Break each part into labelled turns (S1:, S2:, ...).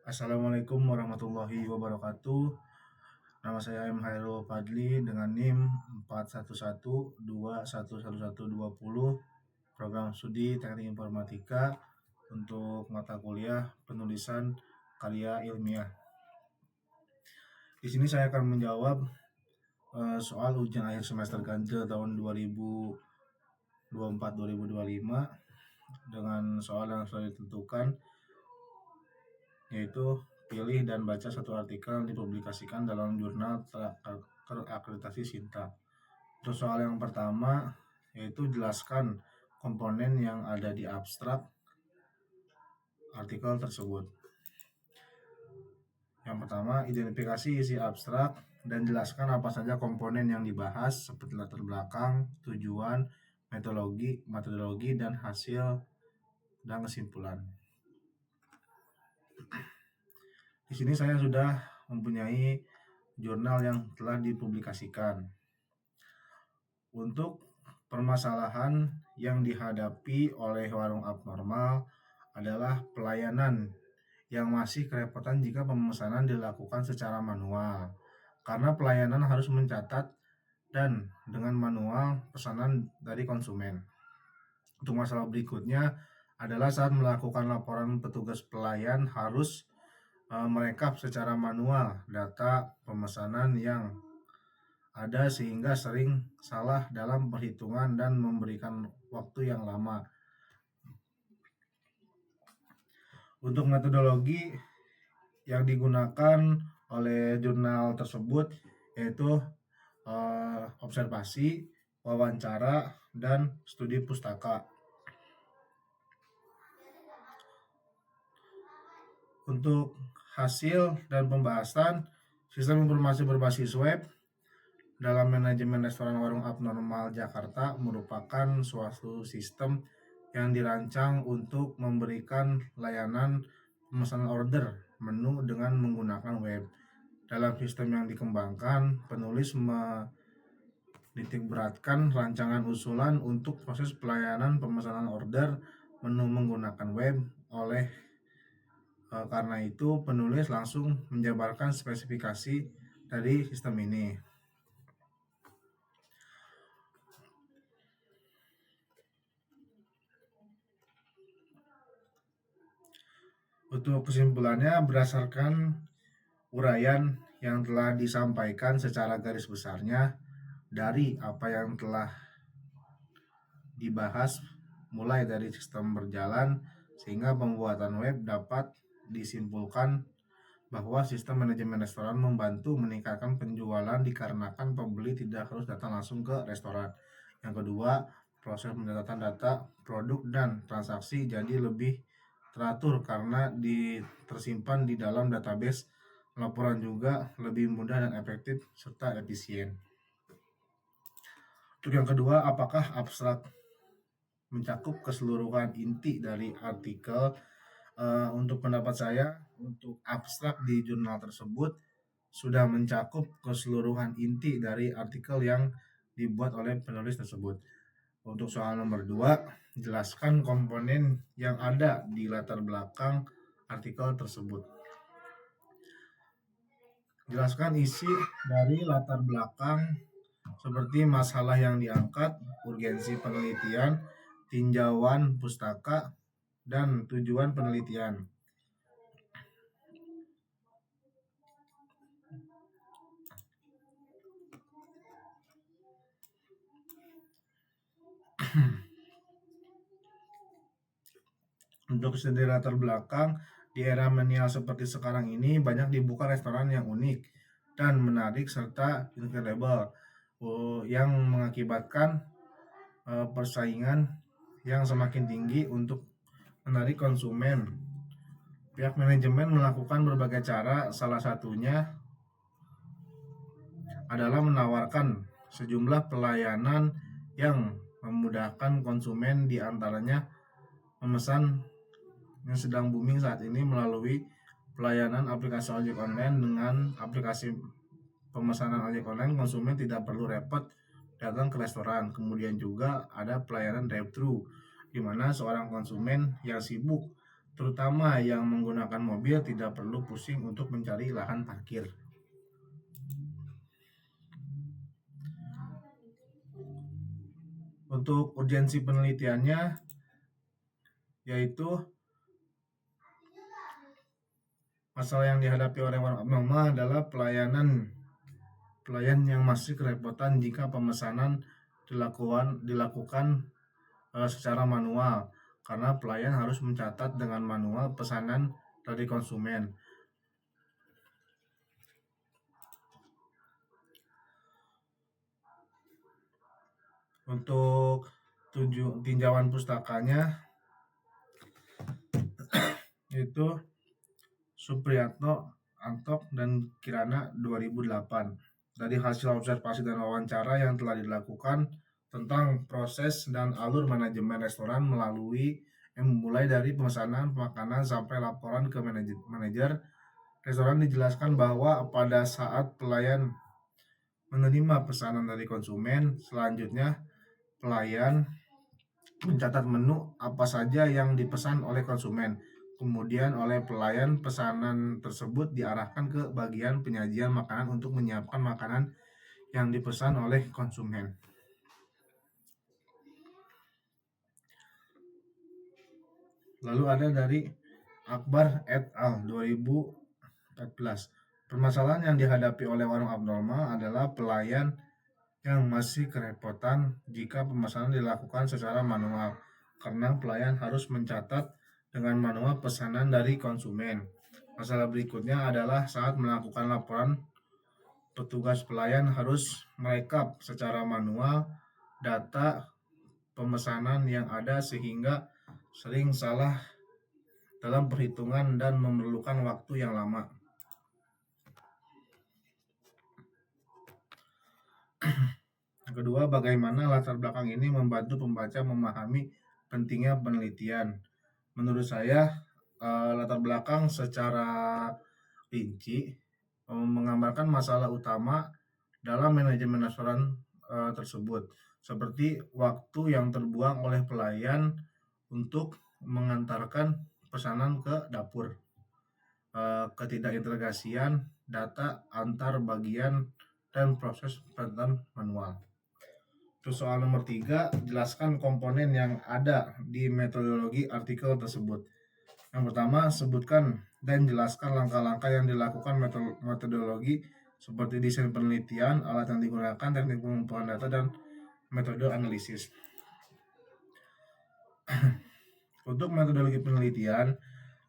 S1: Assalamualaikum warahmatullahi wabarakatuh. Nama saya M. Hairul Fadli dengan NIM 4112111120, program studi Teknik Informatika untuk mata kuliah penulisan karya ilmiah. Di sini saya akan menjawab soal ujian akhir semester ganjil tahun 2024-2025 dengan soal yang sudah ditentukan, yaitu pilih dan baca satu artikel yang dipublikasikan dalam jurnal terakreditasi Sinta. Untuk soal yang pertama, yaitu jelaskan komponen yang ada di abstrak artikel tersebut. Yang pertama, identifikasi isi abstrak dan jelaskan apa saja komponen yang dibahas seperti latar belakang, tujuan, metodologi, dan hasil dan kesimpulan. Di sini saya sudah mempunyai jurnal yang telah dipublikasikan. Untuk permasalahan yang dihadapi oleh warung abnormal adalah pelayanan yang masih kerepotan jika pemesanan dilakukan secara manual, karena pelayanan harus mencatat dan dengan manual pesanan dari konsumen. Untuk masalah berikutnya adalah saat melakukan laporan, petugas pelayan harus merekap secara manual data pemesanan yang ada sehingga sering salah dalam perhitungan dan memberikan waktu yang lama. Untuk metodologi yang digunakan oleh jurnal tersebut yaitu observasi, wawancara, dan studi pustaka. Untuk hasil dan pembahasan, sistem informasi berbasis web dalam manajemen restoran warung abnormal Jakarta merupakan suatu sistem yang dirancang untuk memberikan layanan pemesanan order menu dengan menggunakan web. Dalam sistem yang dikembangkan, penulis menitikberatkan rancangan usulan untuk proses pelayanan pemesanan order menu menggunakan web. Karena itu, penulis langsung menjabarkan spesifikasi dari sistem ini. Untuk kesimpulannya, berdasarkan uraian yang telah disampaikan secara garis besarnya dari apa yang telah dibahas mulai dari sistem berjalan sehingga pembuatan web, dapat disimpulkan bahwa sistem manajemen restoran membantu meningkatkan penjualan dikarenakan pembeli tidak harus datang langsung ke restoran. Yang kedua, proses pencatatan data, produk, dan transaksi jadi lebih teratur karena tersimpan di dalam database. Laporan juga lebih mudah dan efektif serta efisien. Untuk yang kedua, apakah abstrak mencakup keseluruhan inti dari artikel? Untuk pendapat saya, untuk abstrak di jurnal tersebut sudah mencakup keseluruhan inti dari artikel yang dibuat oleh penulis tersebut. Untuk soal nomor 2, jelaskan komponen yang ada di latar belakang artikel tersebut. Jelaskan isi dari latar belakang seperti masalah yang diangkat, urgensi penelitian, tinjauan pustaka, dan tujuan penelitian. Untuk sendiri latar belakang, di era milenial seperti sekarang ini banyak dibuka restoran yang unik dan menarik serta incredible yang mengakibatkan persaingan yang semakin tinggi untuk menarik konsumen. Pihak manajemen melakukan berbagai cara, salah satunya adalah menawarkan sejumlah pelayanan yang memudahkan konsumen, di antaranya memesan yang sedang booming saat ini melalui pelayanan aplikasi ojek online. Dengan aplikasi pemesanan ojek online, konsumen tidak perlu repot datang ke restoran. Kemudian juga ada pelayanan drive-thru, di mana seorang konsumen yang sibuk terutama yang menggunakan mobil tidak perlu pusing untuk mencari lahan parkir. Untuk urgensi penelitiannya yaitu masalah yang dihadapi oleh orang abnormal adalah pelayan yang masih kerepotan jika pemesanan dilakukan secara manual, karena pelayan harus mencatat dengan manual pesanan dari konsumen. Untuk tinjauan pustakanya itu Supriyatno, Antok, dan Kirana 2008. Dari hasil observasi dan wawancara yang telah dilakukan tentang proses dan alur manajemen restoran mulai dari pemesanan makanan sampai laporan ke manajer restoran, dijelaskan bahwa pada saat pelayan menerima pesanan dari konsumen, selanjutnya pelayan mencatat menu apa saja yang dipesan oleh konsumen. Kemudian oleh pelayan, pesanan tersebut diarahkan ke bagian penyajian makanan untuk menyiapkan makanan yang dipesan oleh konsumen. Lalu ada dari Akbar et al. 2014. Permasalahan yang dihadapi oleh warung abnormal adalah pelayan yang masih kerepotan jika pemesanan dilakukan secara manual, karena pelayan harus mencatat dengan manual pesanan dari konsumen. Masalah berikutnya adalah saat melakukan laporan, petugas pelayan harus merekap secara manual data pemesanan yang ada sehingga sering salah dalam perhitungan dan memerlukan waktu yang lama. Kedua, bagaimana latar belakang ini membantu pembaca memahami pentingnya penelitian. Menurut saya, latar belakang secara rinci menggambarkan masalah utama dalam manajemen restoran tersebut, seperti waktu yang terbuang oleh pelayan untuk mengantarkan pesanan ke dapur, ketidakintegrasian data antar bagian, dan proses penyelesaian manual. Terus soal nomor 3, jelaskan komponen yang ada di metodologi artikel tersebut. Yang pertama, sebutkan dan jelaskan langkah-langkah yang dilakukan metodologi seperti desain penelitian, alat yang digunakan, teknik pengumpulan data, dan metode analisis. Untuk metodologi penelitian,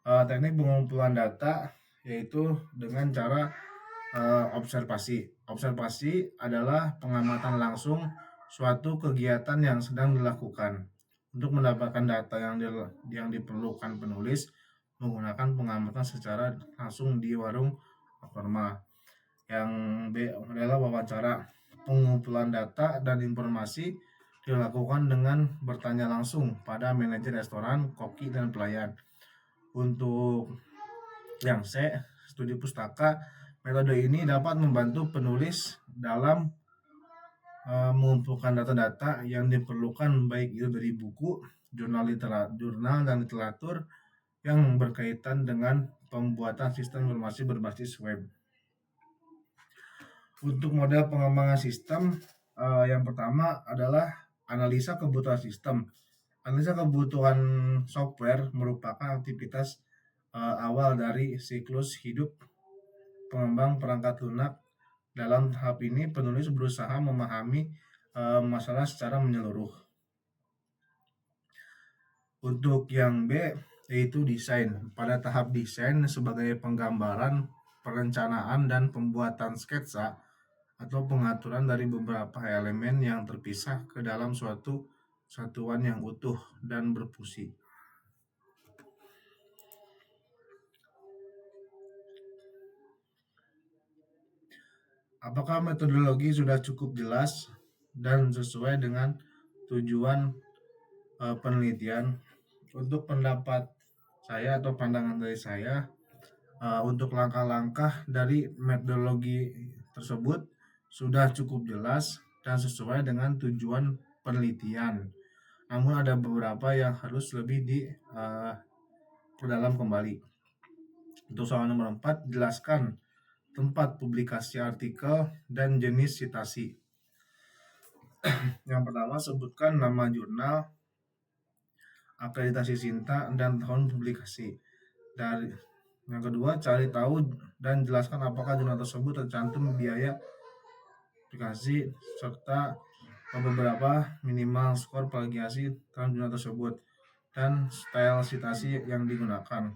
S1: teknik pengumpulan data yaitu dengan cara observasi. Observasi adalah pengamatan langsung suatu kegiatan yang sedang dilakukan. Untuk mendapatkan data yang diperlukan, penulis menggunakan pengamatan secara langsung di warung abnormal. Yang B adalah wawancara. Pengumpulan data dan informasi dilakukan dengan bertanya langsung pada manajer restoran, koki, dan pelayan. Untuk yang C, studi pustaka. Metode ini dapat membantu penulis dalam mengumpulkan data-data yang diperlukan, baik itu dari buku, jurnal dan literatur yang berkaitan dengan pembuatan sistem informasi berbasis web. Untuk model pengembangan sistem, yang pertama adalah analisa kebutuhan sistem. Analisa kebutuhan software merupakan aktivitas awal dari siklus hidup pengembang perangkat lunak. Dalam tahap ini, penulis berusaha memahami masalah secara menyeluruh. Untuk yang B, yaitu desain. Pada tahap desain sebagai penggambaran, perencanaan, dan pembuatan sketsa atau pengaturan dari beberapa elemen yang terpisah ke dalam suatu satuan yang utuh dan berfungsi. Apakah metodologi sudah cukup jelas dan sesuai dengan tujuan penelitian? Untuk pendapat saya atau pandangan dari saya, untuk langkah-langkah dari metodologi tersebut sudah cukup jelas dan sesuai dengan tujuan penelitian. Namun ada beberapa yang harus lebih ke dalam kembali. Untuk soal nomor 4, jelaskan tempat publikasi artikel dan jenis sitasi. Yang pertama, sebutkan nama jurnal, akreditasi Sinta, dan tahun publikasi. Yang kedua, cari tahu dan jelaskan apakah jurnal tersebut tercantum biaya aplikasi serta beberapa minimal skor plagiasi dalam jurnal tersebut dan style sitasi yang digunakan.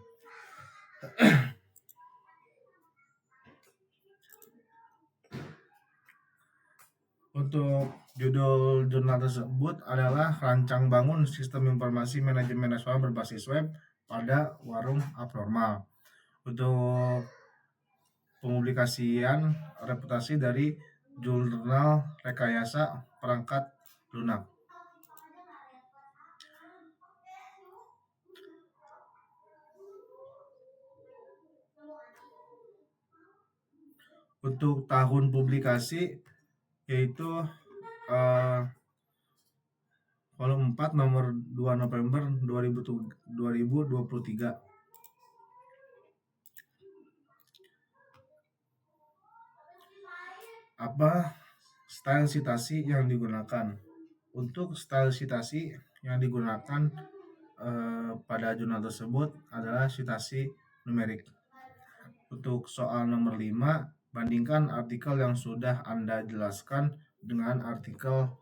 S1: Untuk judul jurnal tersebut adalah Rancang Bangun Sistem Informasi Manajemen Nasional Berbasis Web pada Warung Abnormal. Untuk pemublikasian reputasi dari Jurnal Rekayasa Perangkat Lunak. Untuk tahun publikasi yaitu volume 4 nomor 2 November 2023. Apa style sitasi yang digunakan? Untuk style sitasi yang digunakan pada jurnal tersebut adalah sitasi numerik. Untuk soal nomor 5, bandingkan artikel yang sudah Anda jelaskan dengan artikel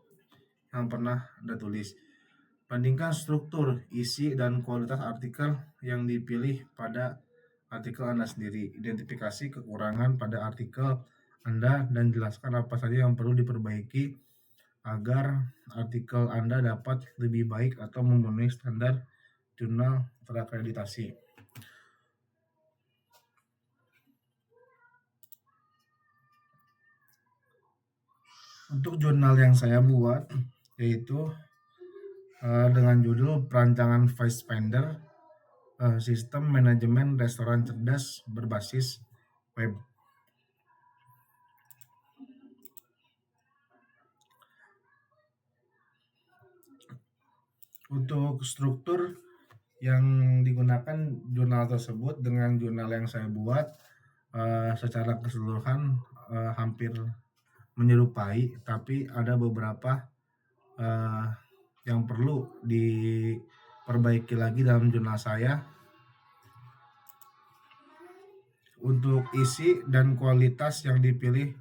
S1: yang pernah Anda tulis. Bandingkan struktur, isi, dan kualitas artikel yang dipilih pada artikel Anda sendiri. Identifikasi kekurangan pada artikel Anda dan jelaskan apa saja yang perlu diperbaiki agar artikel Anda dapat lebih baik atau memenuhi standar jurnal terakreditasi. Untuk jurnal yang saya buat yaitu dengan judul Perancangan Vice Finder, Sistem Manajemen Restoran Cerdas Berbasis Web. Untuk struktur yang digunakan jurnal tersebut dengan jurnal yang saya buat secara keseluruhan hampir menyerupai, tapi ada beberapa yang perlu diperbaiki lagi dalam jurnal saya. Untuk isi dan kualitas yang dipilih,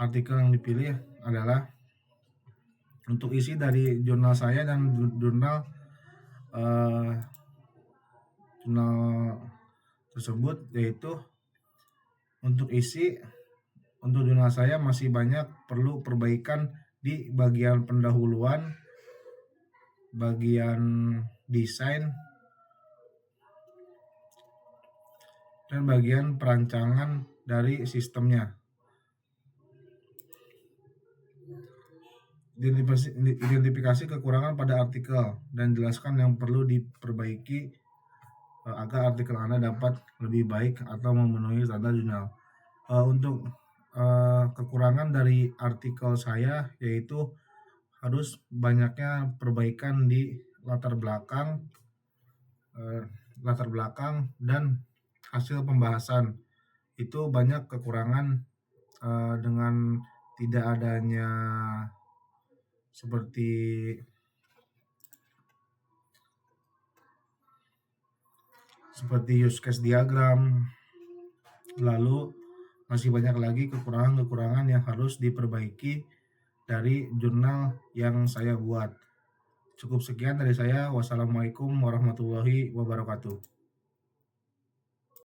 S1: artikel yang dipilih adalah untuk isi dari jurnal saya dan jurnal tersebut, yaitu untuk isi untuk jurnal saya masih banyak perlu perbaikan di bagian pendahuluan, bagian desain, dan bagian perancangan dari sistemnya. Identifikasi kekurangan pada artikel dan jelaskan yang perlu diperbaiki agar artikel Anda dapat lebih baik atau memenuhi standar jurnal. Untuk kekurangan dari artikel saya yaitu harus banyaknya perbaikan di latar belakang dan hasil pembahasan. Itu banyak kekurangan dengan tidak adanya seperti use case diagram. Lalu masih banyak lagi kekurangan-kekurangan yang harus diperbaiki dari jurnal yang saya buat. Cukup sekian dari saya. Wassalamualaikum warahmatullahi wabarakatuh.